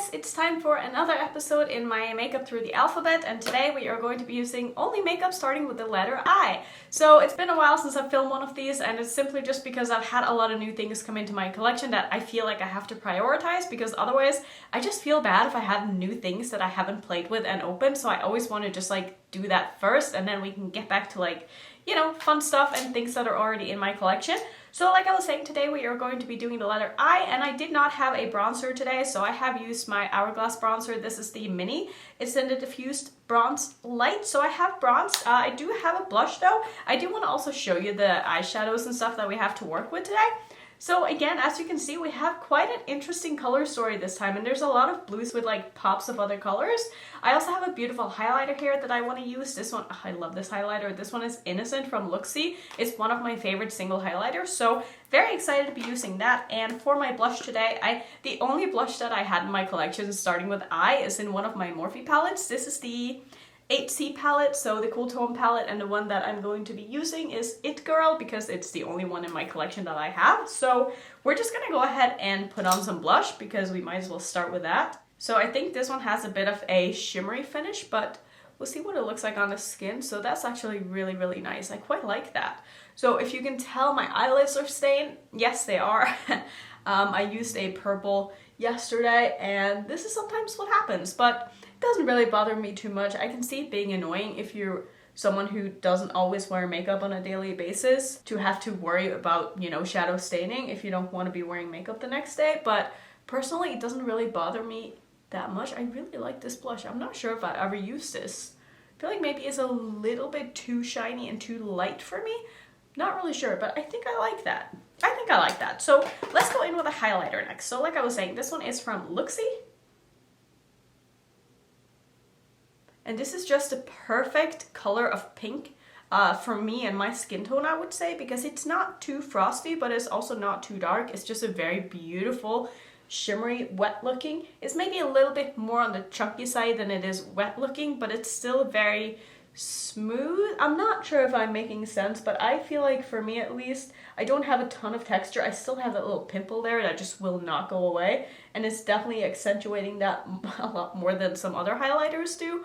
guys, it's time for another episode in my makeup through the alphabet, and today we are going to be using only makeup starting with the letter I. So it's been a while since I've filmed one of these, and it's simply just because I've had a lot of new things come into my collection that I feel like I have to prioritize, because otherwise I just feel bad if I have new things that I haven't played with and opened, so I always want to just like do that first, and then we can get back to like, you know, fun stuff and things that are already in my collection. So like I was saying, today we are going to be doing the letter I, and I did not have a bronzer today, so I have used my Hourglass bronzer. This is the mini. It's in the diffused bronze light, so I have bronzed. I do have a blush though. I do want to also show you the eyeshadows and stuff that we have to work with today. So again, as you can see, we have quite an interesting color story this time, and there's a lot of blues with like pops of other colors. I also have a beautiful highlighter here that I want to use. This one, I love this highlighter. This one is Innocent from Luxie. It's one of my favorite single highlighters, so very excited to be using that. And for my blush today, the only blush that I had in my collection starting with I is in one of my Morphe palettes. This is the 8C palette, so the cool tone palette, and the one that I'm going to be using is It Girl because it's the only one in my collection that I have. So we're just gonna go ahead and put on some blush because we might as well start with that. So I think this one has a bit of a shimmery finish, but we'll see what it looks like on the skin. So that's actually really, really nice. I quite like that. So if you can tell, my eyelids are stained. Yes, they are. I used a purple yesterday, and this is sometimes what happens, but it doesn't really bother me too much. I can see it being annoying if you're someone who doesn't always wear makeup on a daily basis to have to worry about, you know, shadow staining if you don't want to be wearing makeup the next day. But personally, it doesn't really bother me that much. I really like this blush. I'm not sure if I ever used this. I feel like maybe it's a little bit too shiny and too light for me. Not really sure, but I think I like that. I think I like that. So let's go in with a highlighter next. So like I was saying, this one is from Luxie. And this is just a perfect color of pink for me and my skin tone, I would say, because it's not too frosty, but it's also not too dark. It's just a very beautiful, shimmery, wet looking. It's maybe a little bit more on the chunky side than it is wet looking, but it's still very smooth. I'm not sure if I'm making sense, but I feel like for me at least, I don't have a ton of texture. I still have that little pimple there that just will not go away, and it's definitely accentuating that a lot more than some other highlighters do.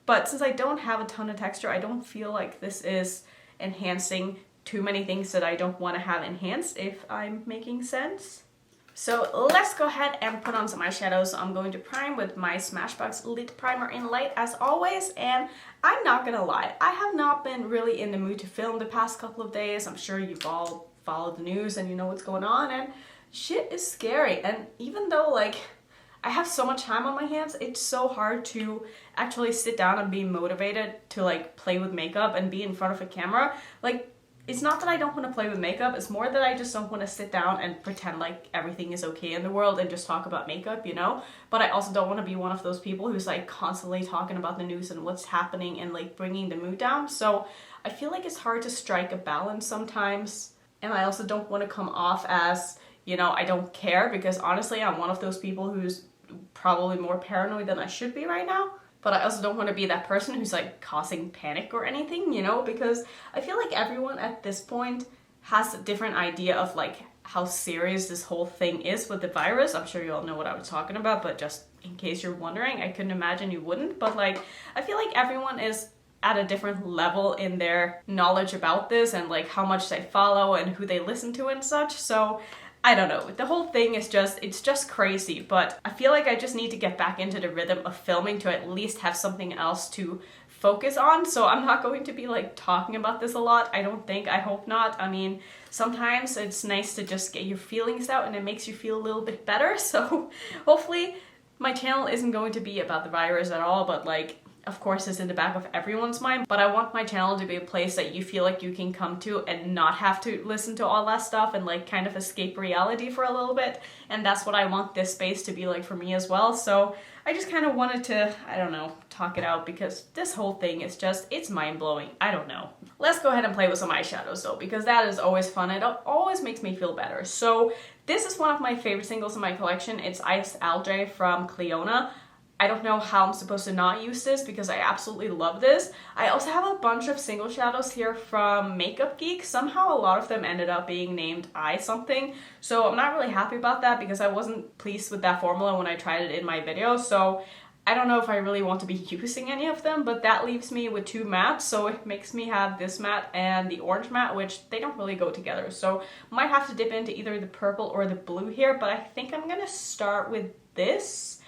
But since I don't have a ton of texture, I don't feel like this is enhancing too many things that I don't want to have enhanced, if I'm making sense. So let's go ahead and put on some eyeshadows. I'm going to prime with my Smashbox Lid Primer in Light as always, and I'm not gonna lie, I have not been really in the mood to film the past couple of days. I'm sure you've all followed the news and you know what's going on, and shit is scary. And even though like I have so much time on my hands, it's so hard to actually sit down and be motivated to like play with makeup and be in front of a camera. Like, it's not that I don't want to play with makeup, it's more that I just don't want to sit down and pretend like everything is okay in the world and just talk about makeup, you know? But I also don't want to be one of those people who's like constantly talking about the news and what's happening and like bringing the mood down. So I feel like it's hard to strike a balance sometimes. And I also don't want to come off as, you know, I don't care, because honestly, I'm one of those people who's probably more paranoid than I should be right now. But I also don't want to be that person who's like causing panic or anything, you know, because I feel like everyone at this point has a different idea of like how serious this whole thing is with the virus. I'm sure you all know what I was talking about, but just in case you're wondering, I couldn't imagine you wouldn't. But like, I feel like everyone is at a different level in their knowledge about this and like how much they follow and who they listen to and such. So I don't know, the whole thing is it's just crazy, but I feel like I just need to get back into the rhythm of filming to at least have something else to focus on. So I'm not going to be like talking about this a lot, I don't think, I hope not. I mean, sometimes it's nice to just get your feelings out and it makes you feel a little bit better. So hopefully my channel isn't going to be about the virus at all, but like, of course, it's in the back of everyone's mind, but I want my channel to be a place that you feel like you can come to and not have to listen to all that stuff and like kind of escape reality for a little bit. And that's what I want this space to be like for me as well. So I just kind of wanted to, I don't know, talk it out, because this whole thing is just, it's mind-blowing. I don't know. Let's go ahead and play with some eyeshadows though, because that is always fun. It always makes me feel better. So this is one of my favorite singles in my collection. It's Ice Algae from Cleona. I don't know how I'm supposed to not use this because I absolutely love this. I also have a bunch of single shadows here from Makeup Geek. Somehow a lot of them ended up being named eye something. So I'm not really happy about that because I wasn't pleased with that formula when I tried it in my video. So I don't know if I really want to be using any of them, but that leaves me with 2 mattes. So it makes me have this matte and the orange matte, which they don't really go together. So might have to dip into either the purple or the blue here, but I think I'm gonna start with this.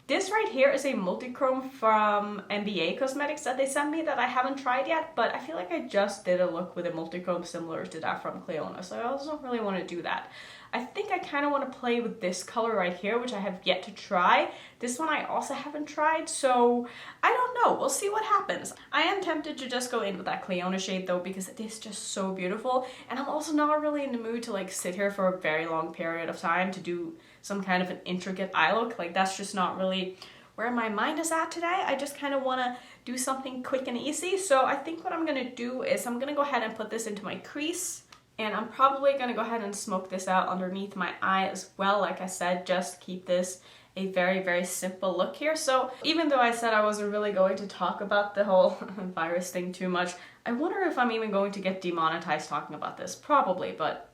This right here is a multi-chrome from NBA Cosmetics that they sent me that I haven't tried yet, but I feel like I just did a look with a multi-chrome similar to that from Cleona, so I also don't really want to do that. I think I kind of want to play with this color right here, which I have yet to try. This one I also haven't tried, so I don't know. We'll see what happens. I am tempted to just go in with that Cleona shade though, because it is just so beautiful, and I'm also not really in the mood to like sit here for a very long period of time to do some kind of an intricate eye look. Like, that's just not really where my mind is at today. I just kind of want to do something quick and easy. So I think what I'm going to do is I'm going to go ahead and put this into my crease. And I'm probably going to go ahead and smoke this out underneath my eye as well. Like I said, just keep this a very, very simple look here. So even though I said I wasn't really going to talk about the whole virus thing too much, I wonder if I'm even going to get demonetized talking about this. Probably, but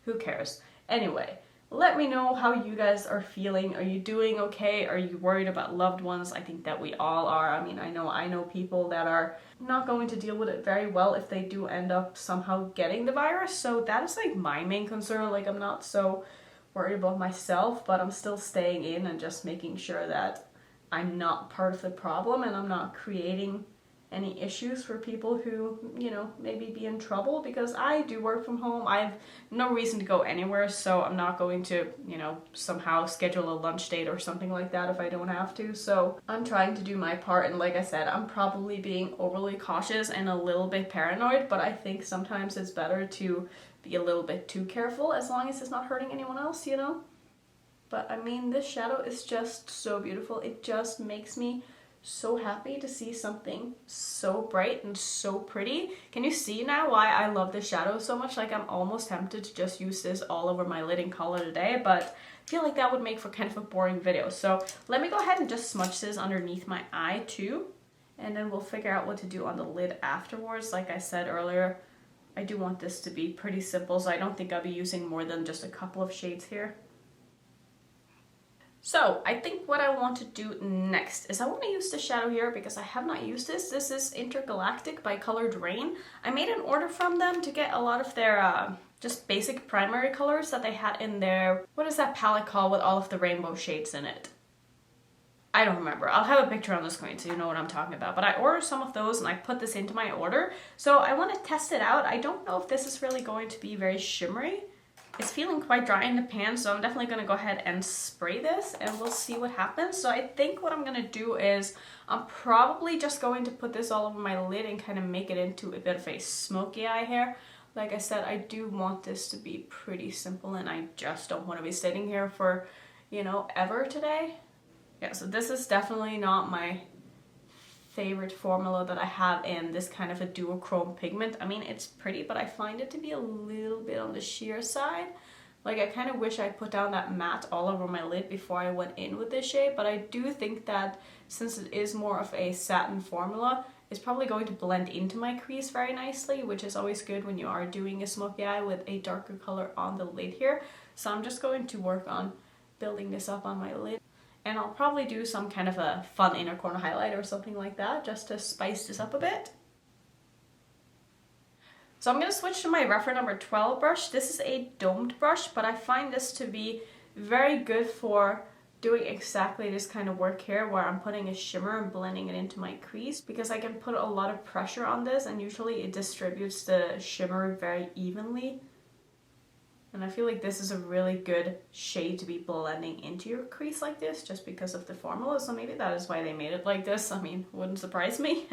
who cares? Anyway. Let me know how you guys are feeling. Are you doing okay? Are you worried about loved ones? I think that we all are. I mean, I know people that are not going to deal with it very well if they do end up somehow getting the virus. So that is like my main concern. Like, I'm not so worried about myself, but I'm still staying in and just making sure that I'm not part of the problem and I'm not creating any issues for people who, you know, maybe be in trouble, because I do work from home. I have no reason to go anywhere, so I'm not going to, you know, somehow schedule a lunch date or something like that if I don't have to. So I'm trying to do my part, and like I said, I'm probably being overly cautious and a little bit paranoid, but I think sometimes it's better to be a little bit too careful as long as it's not hurting anyone else, you know? But I mean, this shadow is just so beautiful. It just makes me so happy to see something so bright and so pretty. Can you see now why I love this shadow so much? Like, I'm almost tempted to just use this all over my lid and call it a day, but I feel like that would make for kind of a boring video. So let me go ahead and just smudge this underneath my eye too, and then we'll figure out what to do on the lid afterwards. Like I said earlier, I do want this to be pretty simple, so I don't think I'll be using more than just a couple of shades here. So I think what I want to do next is I want to use the shadow here because I have not used this. This is Intergalactic by Colored Rain. I made an order from them to get a lot of their just basic primary colors that they had in their, what is that palette called with all of the rainbow shades in it? I don't remember. I'll have a picture on the screen so you know what I'm talking about. But I ordered some of those and I put this into my order. So I want to test it out. I don't know if this is really going to be very shimmery. It's feeling quite dry in the pan, so I'm definitely going to go ahead and spray this and we'll see what happens. So I think what I'm going to do is I'm probably just going to put this all over my lid and kind of make it into a bit of a smoky eye here. Like I said, I do want this to be pretty simple and I just don't want to be sitting here for, you know, ever today. Yeah, so this is definitely not my favorite formula that I have in this kind of a duochrome pigment. I mean, it's pretty, but I find it to be a little bit on the sheer side. Like, I kind of wish I put down that matte all over my lid before I went in with this shade, but I do think that since it is more of a satin formula, it's probably going to blend into my crease very nicely, which is always good when you are doing a smoky eye with a darker color on the lid here. So I'm just going to work on building this up on my lid. And I'll probably do some kind of a fun inner corner highlight or something like that just to spice this up a bit. So I'm going to switch to my Rephr number 12 brush. This is a domed brush, but I find this to be very good for doing exactly this kind of work here where I'm putting a shimmer and blending it into my crease, because I can put a lot of pressure on this and usually it distributes the shimmer very evenly. And I feel like this is a really good shade to be blending into your crease like this just because of the formula. So maybe that is why they made it like this. I mean, wouldn't surprise me.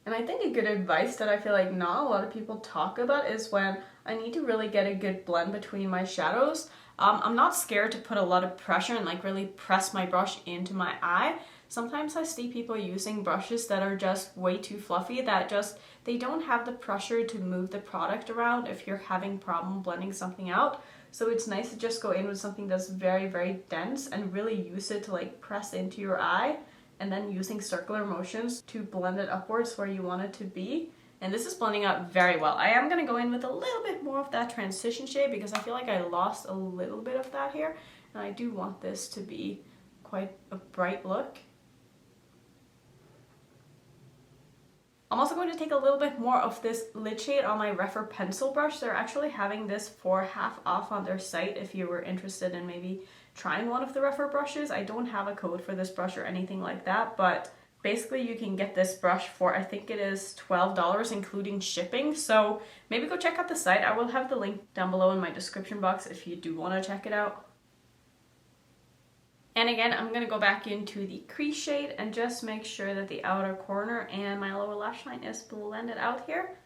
And I think a good advice that I feel like not a lot of people talk about is when I need to really get a good blend between my shadows. I'm not scared to put a lot of pressure and like really press my brush into my eye. Sometimes I see people using brushes that are just way too fluffy, that just, they don't have the pressure to move the product around if you're having problem blending something out. So it's nice to just go in with something that's very, very dense and really use it to like press into your eye and then using circular motions to blend it upwards where you want it to be. And this is blending out very well. I am going to go in with a little bit more of that transition shade because I feel like I lost a little bit of that here. And I do want this to be quite a bright look. I'm also going to take a little bit more of this lid shade on my Rephr pencil brush. They're actually having this for half off on their site if you were interested in maybe trying one of the Rephr brushes. I don't have a code for this brush or anything like that, but basically you can get this brush for, I think it is $12 including shipping. So maybe go check out the site. I will have the link down below in my description box if you do want to check it out. And again, I'm going to go back into the crease shade and just make sure that the outer corner and my lower lash line is blended out here.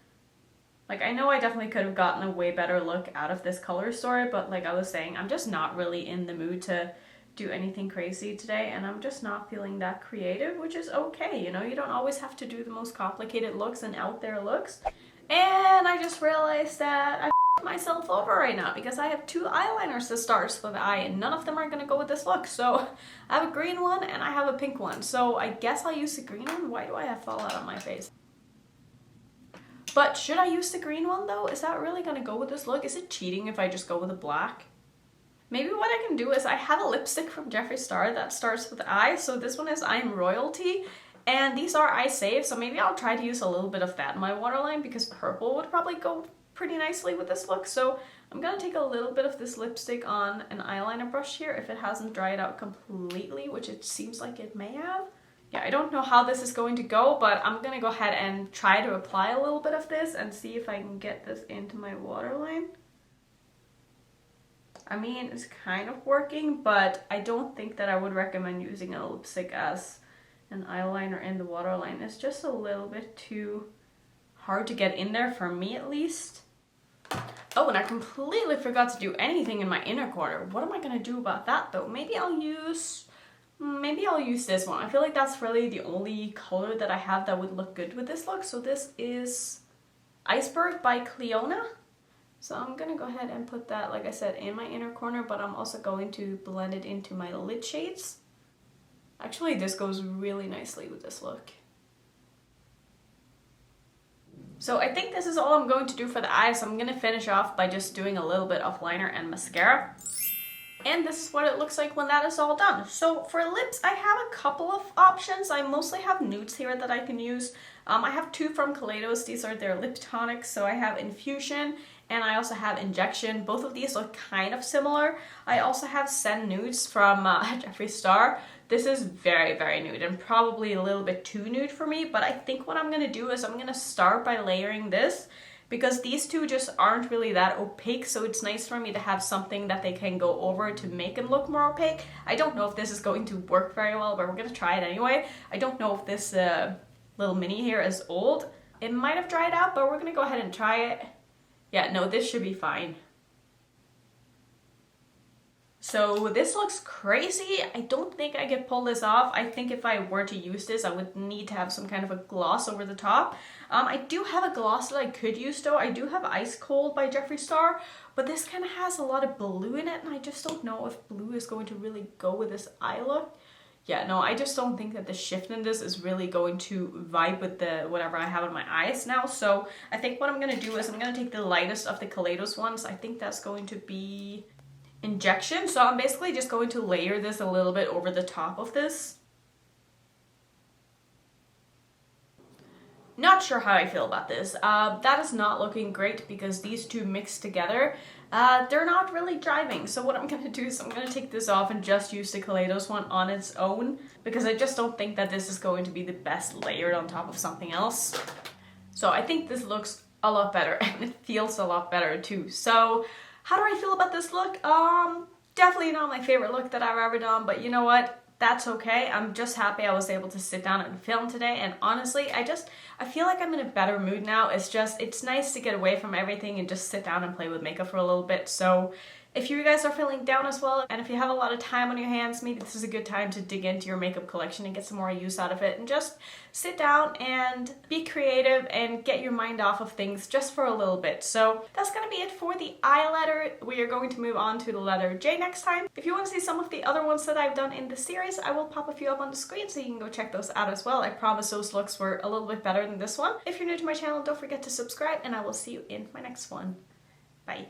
Like, I know I definitely could have gotten a way better look out of this color story, but like I was saying, I'm just not really in the mood to do anything crazy today, and I'm just not feeling that creative, which is okay, you know? You don't always have to do the most complicated looks and out there looks. And I just realized that I myself over right now because I have 2 eyeliners to start for the eye and none of them are going to go with this look. So I have a green one and I have a pink one. So I guess I'll use the green one. Why do I have fallout on my face? But should I use the green one though? Is that really going to go with this look? Is it cheating if I just go with a black? Maybe what I can do is I have a lipstick from Jeffree Star that starts with the eye. So this one is I'm Royalty. And these are eye safe. So maybe I'll try to use a little bit of that in my waterline because purple would probably go pretty nicely with this look. So I'm gonna take a little bit of this lipstick on an eyeliner brush here if it hasn't dried out completely, which it seems like it may have. Yeah, I don't know how this is going to go, but I'm gonna go ahead and try to apply a little bit of this and see if I can get this into my waterline. I mean, it's kind of working, but I don't think that I would recommend using a lipstick as an eyeliner in the waterline. It's just a little bit too hard to get in there, for me at least. Oh, and I completely forgot to do anything in my inner corner. What am I gonna do about that though? Maybe I'll use this one. I feel like that's really the only color that I have that would look good with this look. So this is Iceberg by Cleona. So I'm gonna go ahead and put that, like I said, in my inner corner, but I'm also going to blend it into my lid shades. Actually, this goes really nicely with this look. So I think this is all I'm going to do for the eyes. I'm going to finish off by just doing a little bit of liner and mascara. And this is what it looks like when that is all done. So for lips, I have a couple of options. I mostly have nudes here that I can use. I have 2 from Kaleidos. These are their lip tonics. So I have Infusion and I also have Injection. Both of these look kind of similar. I also have Send Nudes from Jeffree Star. This is very, very nude and probably a little bit too nude for me, but I think what I'm going to do is I'm going to start by layering this because these two just aren't really that opaque, so it's nice for me to have something that they can go over to make them look more opaque. I don't know if this is going to work very well, but we're going to try it anyway. I don't know if this little mini here is old. It might have dried out, but we're going to go ahead and try it. Yeah, no, this should be fine. So this looks crazy. I don't think I could pull this off. I think if I were to use this, I would need to have some kind of a gloss over the top. I do have a gloss that I could use though. I do have Ice Cold by Jeffree Star, but this kind of has a lot of blue in it and I just don't know if blue is going to really go with this eye look. Yeah, no, I just don't think that the shift in this is really going to vibe with the whatever I have on my eyes now. So I think what I'm going to do is I'm going to take the lightest of the Kaleidos ones. I think that's going to be Injection. So I'm basically just going to layer this a little bit over the top of this. Not sure how I feel about this. That is not looking great because these two mixed together, they're not really driving. So what I'm going to do is I'm going to take this off and just use the Kaleidos one on its own because I just don't think that this is going to be the best layered on top of something else. So I think this looks a lot better and it feels a lot better too. So how do I feel about this look? Definitely not my favorite look that I've ever done, but you know what? That's okay. I'm just happy I was able to sit down and film today, and honestly, I feel like I'm in a better mood now. It's nice to get away from everything and just sit down and play with makeup for a little bit. So If you guys are feeling down as well, and if you have a lot of time on your hands, maybe this is a good time to dig into your makeup collection and get some more use out of it, and just sit down and be creative and get your mind off of things just for a little bit. So that's gonna be it for the I letter. We are going to move on to the letter J next time. If you want to see some of the other ones that I've done in the series, I will pop a few up on the screen so you can go check those out as well. I promise those looks were a little bit better than this one. If you're new to my channel, don't forget to subscribe, and I will see you in my next one. Bye.